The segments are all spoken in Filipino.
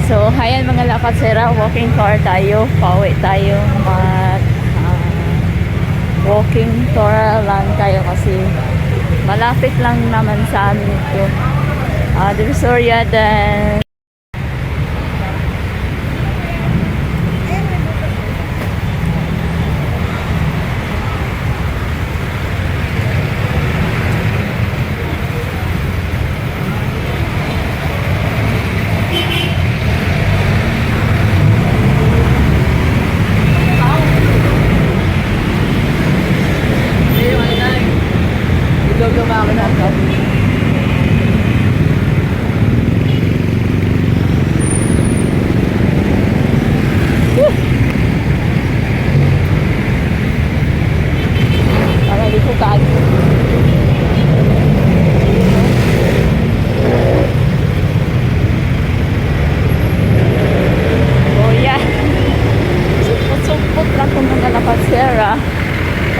So, ayan mga lakatsera, walking tour tayo. Pauwi tayo. Walking tour lang tayo kasi malapit lang naman sa amin ito. Divisoria then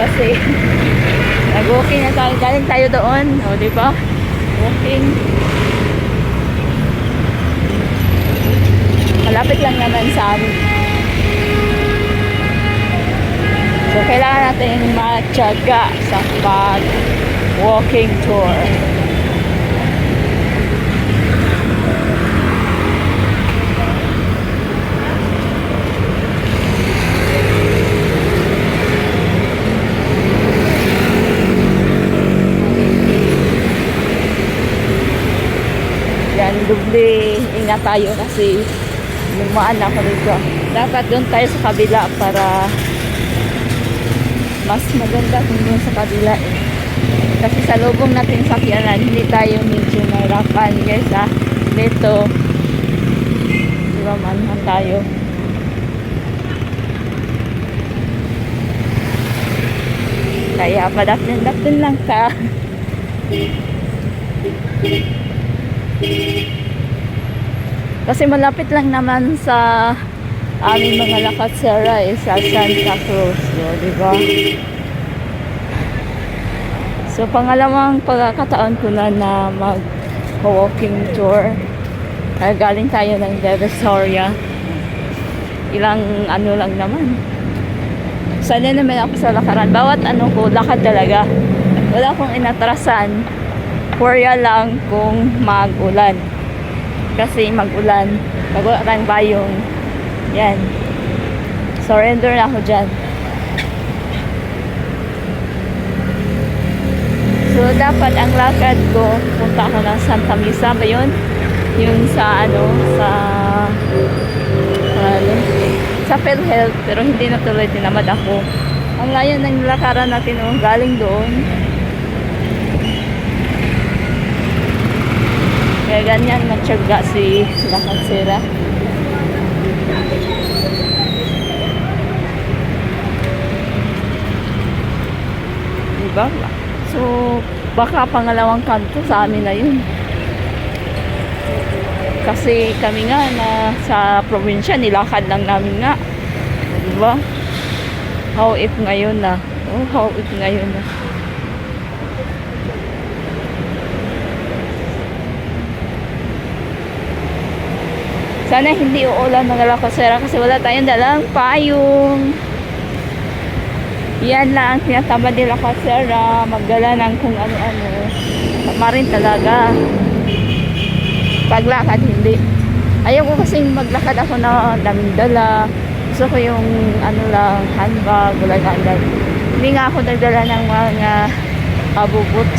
kasi nag-walking na tayo. Galing tayo doon. O, diba? Walking. Malapit lang naman sa amin. So, kailangan natin matyaga sa pag-walking tour. Doble ingat tayo kasi lumaan ako dito. Dapat doon tayo sa kabila para mas maganda kung doon sa kabila eh. Kasi sa lubong natin sakyanan, hindi tayo medyo nahirapan guys ha. Dito diba manhan tayo. Kaya padapin lang ka. Kasi malapit lang naman sa aming mga lakatsera eh, sa Santa Cruz, diba? So, pangalawang pagkakataon ko na mag-walking tour. Galing tayo ng Divisoria. Ilang ano lang naman. Sana naman ako sa lakaran. Bawat ano ko, lakad talaga. Wala akong inatrasan. Purya lang kung mag-ulan. Kasi mag-ulan. Mag-ulan bayong. Yan. Surrender na ako dyan. So, dapat ang lakad ko, punta ako ng Santa Misa ba yun? Yung sa ano, sa PhilHealth. Pero hindi natuloy, tinamad ako. Ang layo ng lakaran natin, galing doon. Kaya ganyan matyaga si lakatsera. Diba? So, baka pangalawang kanto sa amin na yun. Kasi kami nga na sa probinsya, nilakad lang namin nga. Diba? How if ngayon na? Oh, how if ngayon na? Sana hindi uulan mga lakatsera kasi wala tayong dalang payong. Yan lang ang tinatamad ni lakatsera. Magdala ng kung ano-ano. Tama rin talaga. Paglakad hindi. Ayaw ko kasing maglakad ako na daming dala. Gusto ko yung ano lang, handbag, wala handbag. Hindi nga ako nagdala ng mga abubot.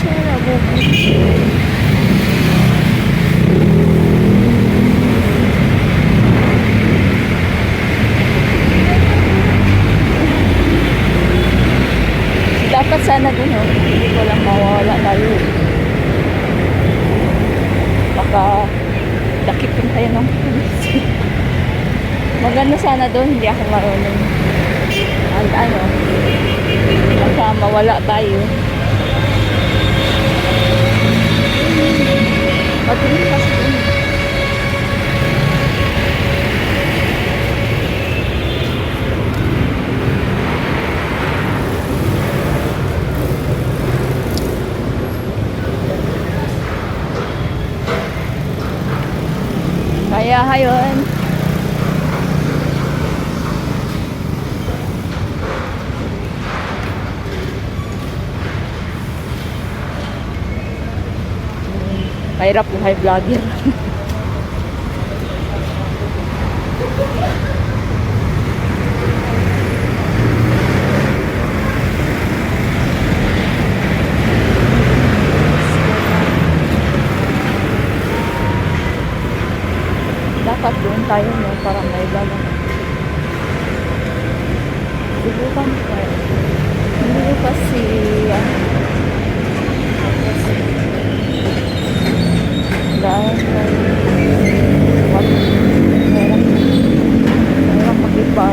Dapat sana dun, hindi ko lang mawawala tayo. Baka dakipin tayo ng pulis. Maganda sana dun, hindi ako marunong. Ano, baka mawala tayo. Matuloy kasi dun. Kaya hayon. Mahirap buhay vlogger. Dapat doon tayo no, para may lalang. Subukan ko. Hindi ko kasi dahil merang mag-iba.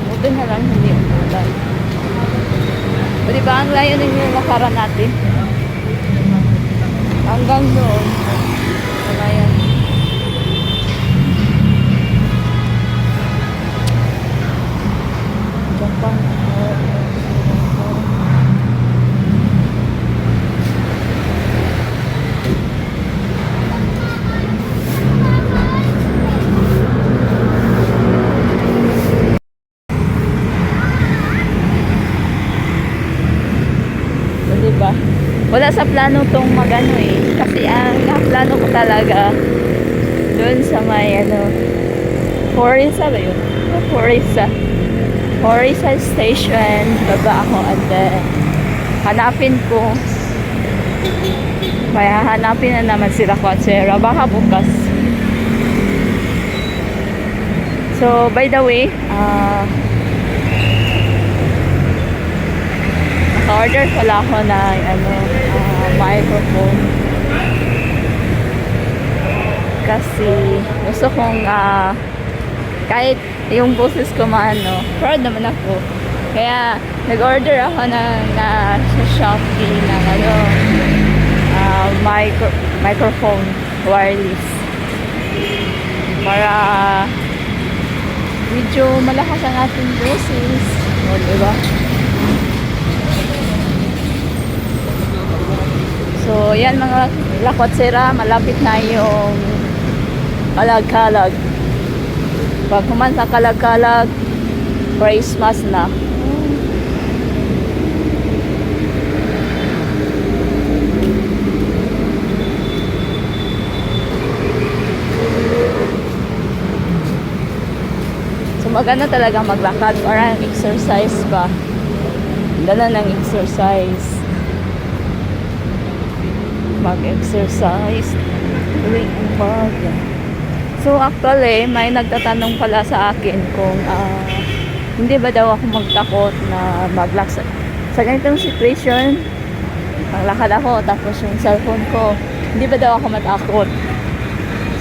Buti na lang hindi umulan. O diba ang layo ng nilakaran natin? Hanggang doon. Ayan. Japan. Diba? Wala sa plano tong magano eh. Kasi ang plano ko talaga doon sa may ano Horisa ba yun? Horisa station. Baba ako and then hanapin ko. Kaya hanapin na naman sila Quatsera. Baka bukas. So by the way, order pala ako na microphone kasi gusto kong kahit yung boses ko proud naman ako, kaya nag-order ako na sa Shopee ng microphone wireless para medyo malakas ang ating boses, diba? So, yan mga Quatsera, malapit na yung Kalag-Kalag. Pag kuman sa Kalag-Kalag, Christmas na. So, maganda talaga maglakad. Parang exercise ba? Dala ng exercise. Mag-exercise tuwing umaga. So actually, may nagtatanong pala sa akin kung hindi ba daw ako magtakot na maglakad sa ganitong situation. Maglakad ako tapos yung cellphone ko, hindi ba daw ako matakot?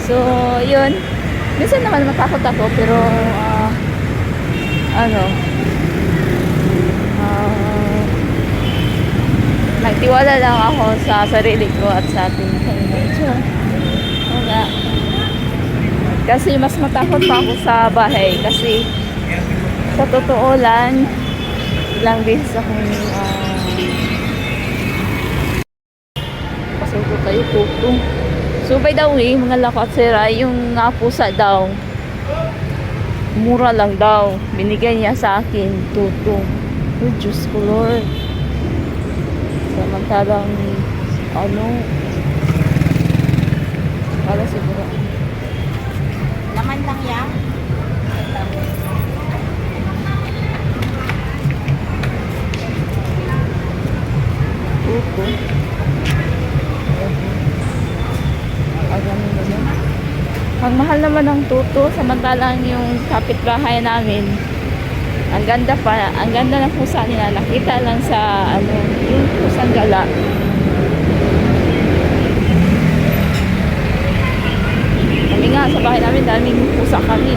So yun, minsan naman matakot ako pero nagtiwala lang ako sa sarili ko at sa ating Panginoon. Nga. Kasi mas matakot pa ako sa bahay kasi sa totoo lang ilang beses akong pasuko kayo tuto. So by the way, mga Quatsera, yung pusa daw mura lang daw binigay niya sa akin tuto. Oh Diyos ko Lord, samantalang para siguro Laman lang yan. tuto. Ganun na yan. Ang mahal naman ng tuto, samantalang yung kapitbahay namin ang ganda ng pusa nila. Nakita lang sa yung pusang gala. nga sa bahay namin daming pusa kami.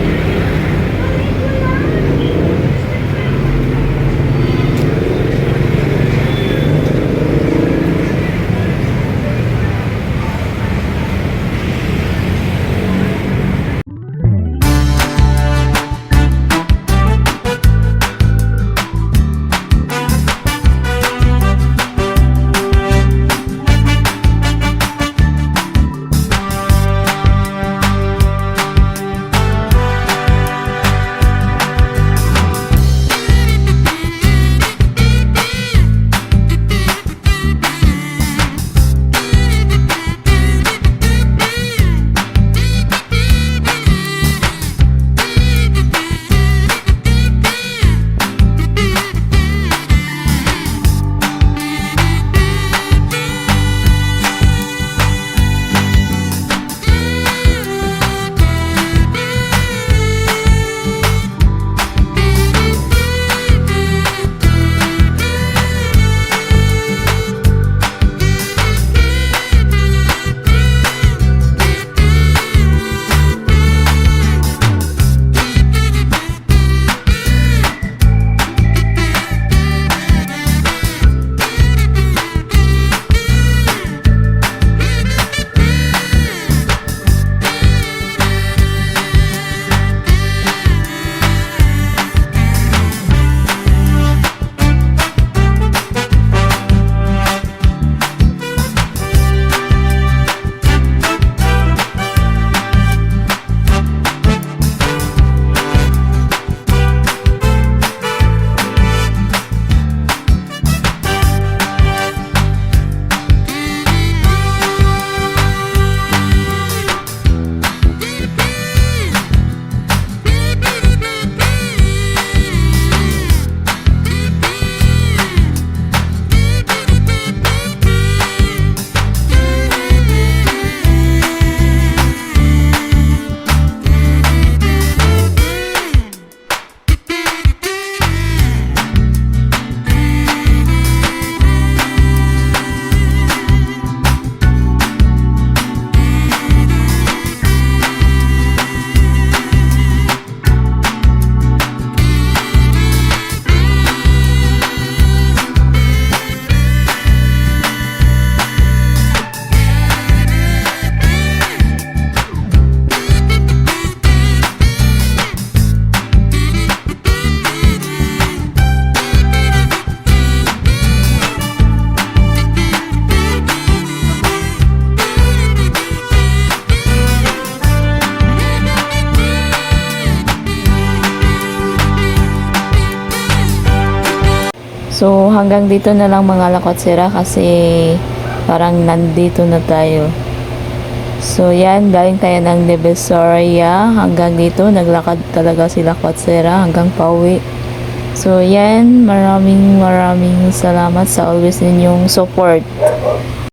So hanggang dito na lang mga lakotsera kasi parang nandito na tayo. So yan, galing tayo ng Divisoria. Hanggang dito, naglakad talaga sila lakotsera hanggang pauwi. So yan, maraming salamat sa always ninyong support.